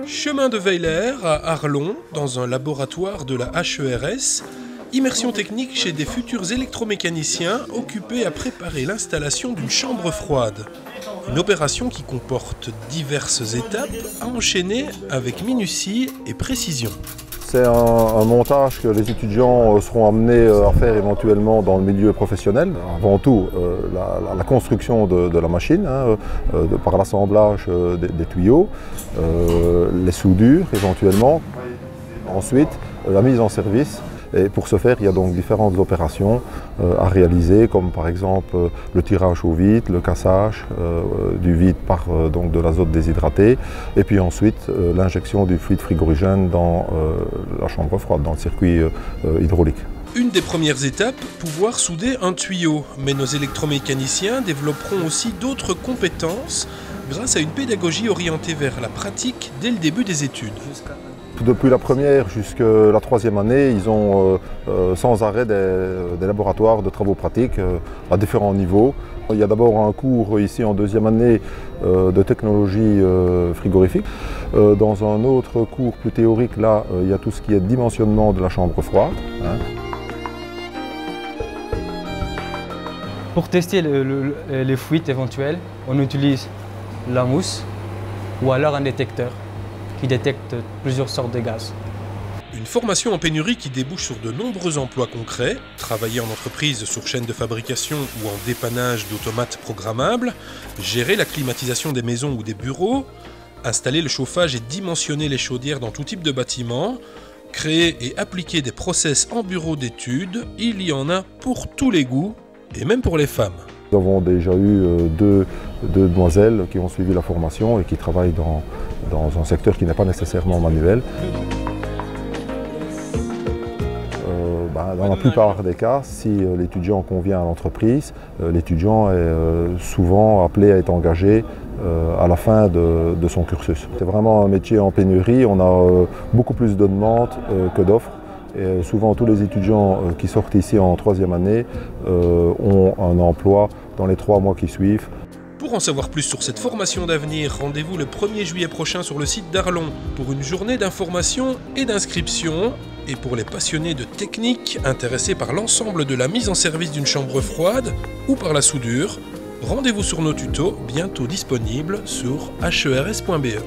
Chemin de Weiler à Arlon, dans un laboratoire de la HERS, immersion technique chez des futurs électromécaniciens occupés à préparer l'installation d'une chambre froide. Une opération qui comporte diverses étapes à enchaîner avec minutie et précision. C'est un montage que les étudiants seront amenés à faire éventuellement dans le milieu professionnel. Avant tout, la construction de la machine, par l'assemblage des tuyaux, les soudures éventuellement. Ensuite, la mise en service. Et pour ce faire, il y a donc différentes opérations à réaliser, comme par exemple le tirage au vide, le cassage du vide par donc de l'azote déshydraté, et puis ensuite l'injection du fluide frigorigène dans la chambre froide, dans le circuit hydraulique. Une des premières étapes, pouvoir souder un tuyau. Mais nos électromécaniciens développeront aussi d'autres compétences grâce à une pédagogie orientée vers la pratique dès le début des études. Depuis la première jusqu'à la troisième année, ils ont sans arrêt des laboratoires de travaux pratiques à différents niveaux. Il y a d'abord un cours ici en deuxième année de technologie frigorifique. Dans un autre cours plus théorique, là, il y a tout ce qui est dimensionnement de la chambre froide. Pour tester les fuites éventuelles, on utilise la mousse ou alors un détecteur qui détecte plusieurs sortes de gaz. Une formation en pénurie qui débouche sur de nombreux emplois concrets, travailler en entreprise sur chaîne de fabrication ou en dépannage d'automates programmables, gérer la climatisation des maisons ou des bureaux, installer le chauffage et dimensionner les chaudières dans tout type de bâtiment, créer et appliquer des process en bureau d'études, il y en a pour tous les goûts et même pour les femmes. Nous avons déjà eu deux demoiselles qui ont suivi la formation et qui travaillent dans un secteur qui n'est pas nécessairement manuel. Dans la plupart des cas, si l'étudiant convient à l'entreprise, l'étudiant est souvent appelé à être engagé à la fin de son cursus. C'est vraiment un métier en pénurie, on a beaucoup plus de demandes que d'offres. Et souvent, tous les étudiants qui sortent ici en troisième année ont un emploi dans les 3 mois qui suivent. Pour en savoir plus sur cette formation d'avenir, rendez-vous le 1er juillet prochain sur le site d'Arlon pour une journée d'information et d'inscription. Et pour les passionnés de technique intéressés par l'ensemble de la mise en service d'une chambre froide ou par la soudure, rendez-vous sur nos tutos bientôt disponibles sur hers.be.